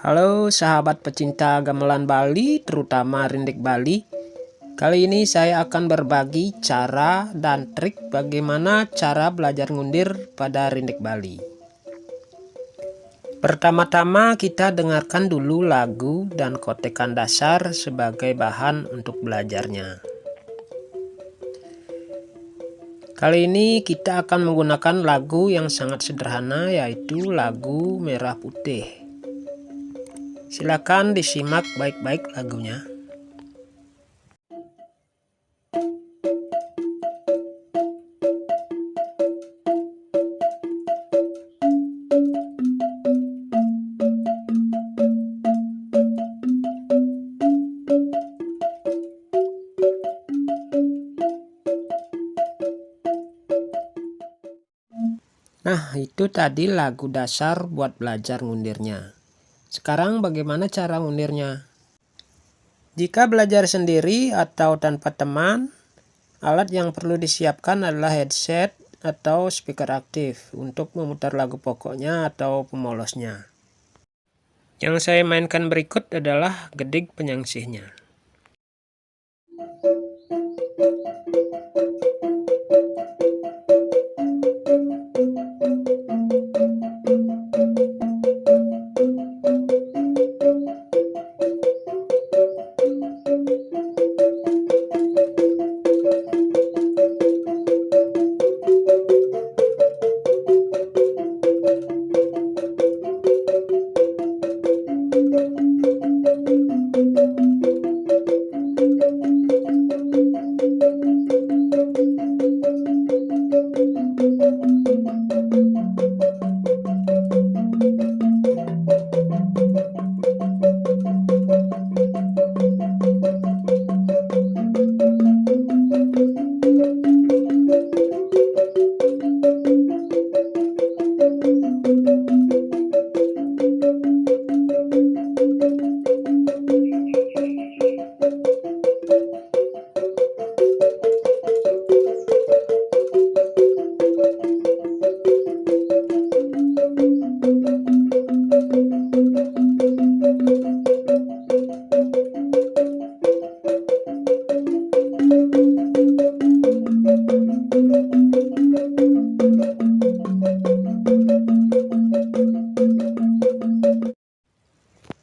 Halo sahabat pecinta gamelan Bali, terutama rindik Bali. Kali ini saya akan berbagi cara dan trik bagaimana cara belajar ngundir pada rindik Bali. Pertama-tama kita dengarkan dulu lagu dan kotekan dasar sebagai bahan untuk belajarnya. Kali ini kita akan menggunakan lagu yang sangat sederhana, yaitu lagu Merah Putih. Silakan disimak baik-baik lagunya. Nah, itu tadi lagu dasar buat belajar ngundirnya. Sekarang bagaimana cara ngundirnya? Jika belajar sendiri atau tanpa teman, alat yang perlu disiapkan adalah headset atau speaker aktif untuk memutar lagu pokoknya atau pemolosnya. Yang saya mainkan berikut adalah gedig penyangsihnya.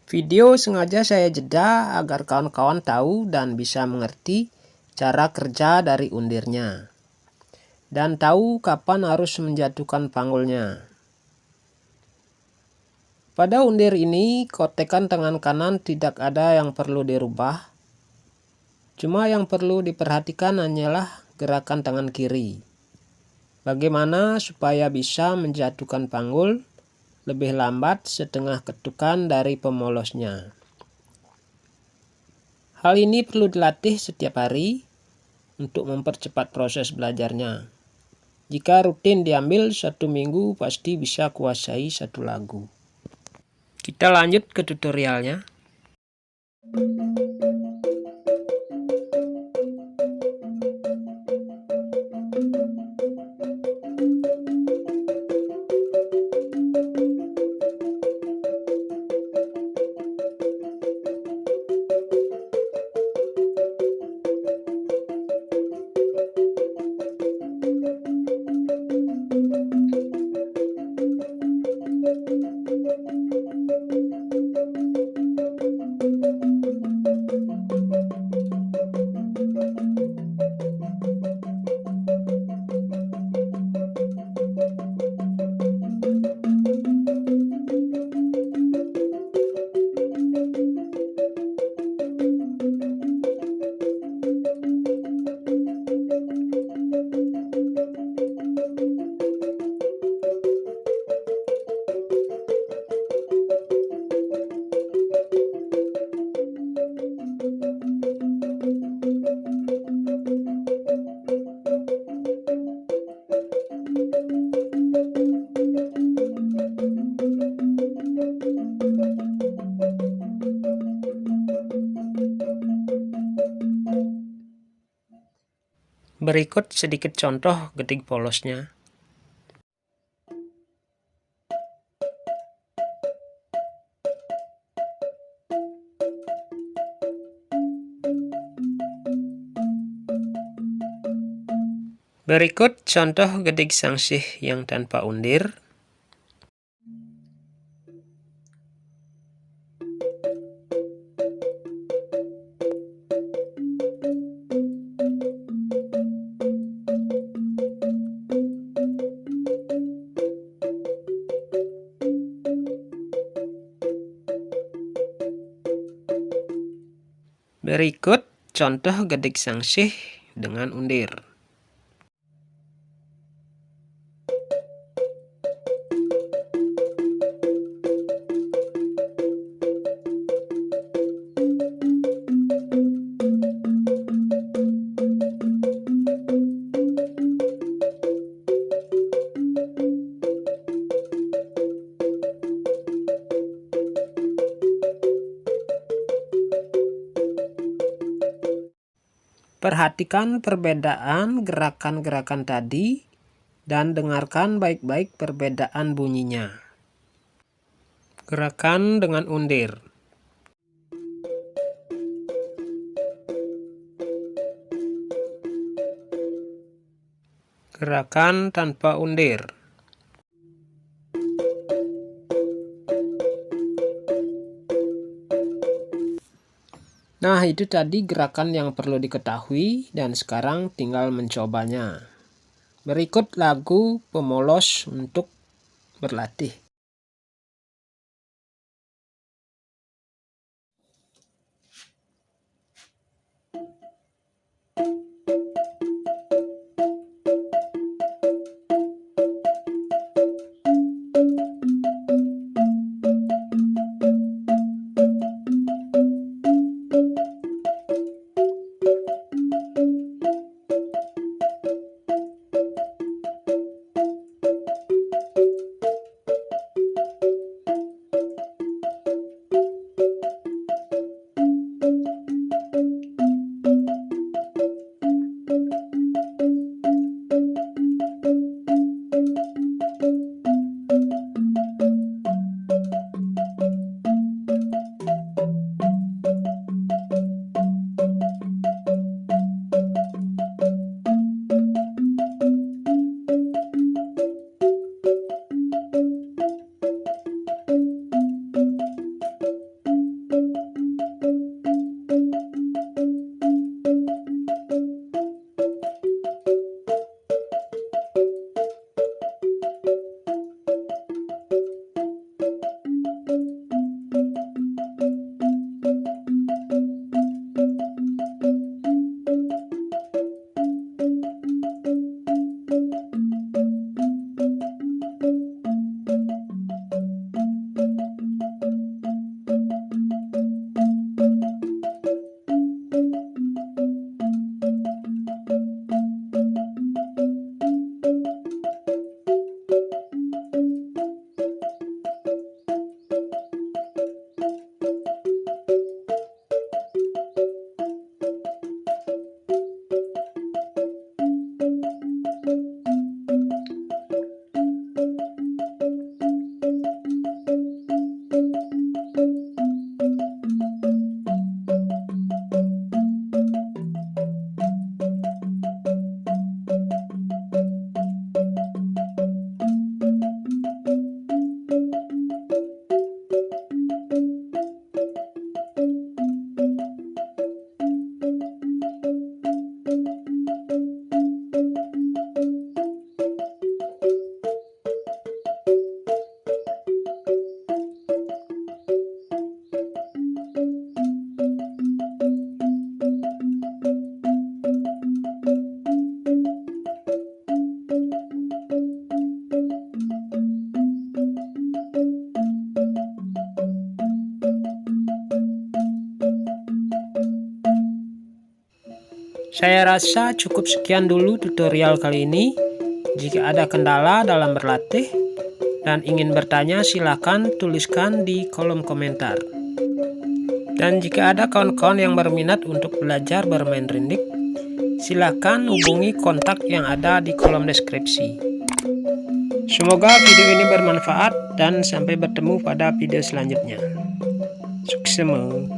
Video sengaja saya jeda agar kawan-kawan tahu dan bisa mengerti cara kerja dari undirnya. Dan tahu kapan harus menjatuhkan panggulnya. Pada undir ini, kotekan tangan kanan tidak ada yang perlu dirubah. Cuma yang perlu diperhatikan hanyalah gerakan tangan kiri. Bagaimana supaya bisa menjatuhkan panggul lebih lambat setengah ketukan dari pemolosnya. Hal ini perlu dilatih setiap hari untuk mempercepat proses belajarnya. Jika rutin diambil 1 minggu pasti bisa kuasai satu lagu. Kita lanjut ke tutorialnya. Berikut sedikit contoh gedig polosnya. Berikut contoh gedik sangsih yang tanpa undir. Berikut contoh gedik sangsih dengan undir. Perhatikan perbedaan gerakan-gerakan tadi dan dengarkan baik-baik perbedaan bunyinya. Gerakan dengan undir. Gerakan tanpa undir. Nah, itu tadi gerakan yang perlu diketahui dan sekarang tinggal mencobanya. Berikut lagu pemolos untuk berlatih. Saya rasa cukup sekian dulu tutorial kali ini. Jika ada kendala dalam berlatih dan ingin bertanya, silakan tuliskan di kolom komentar. Dan jika ada kawan-kawan yang berminat untuk belajar bermain rindik, silakan hubungi kontak yang ada di kolom deskripsi. Semoga video ini bermanfaat dan sampai bertemu pada video selanjutnya. Sukses.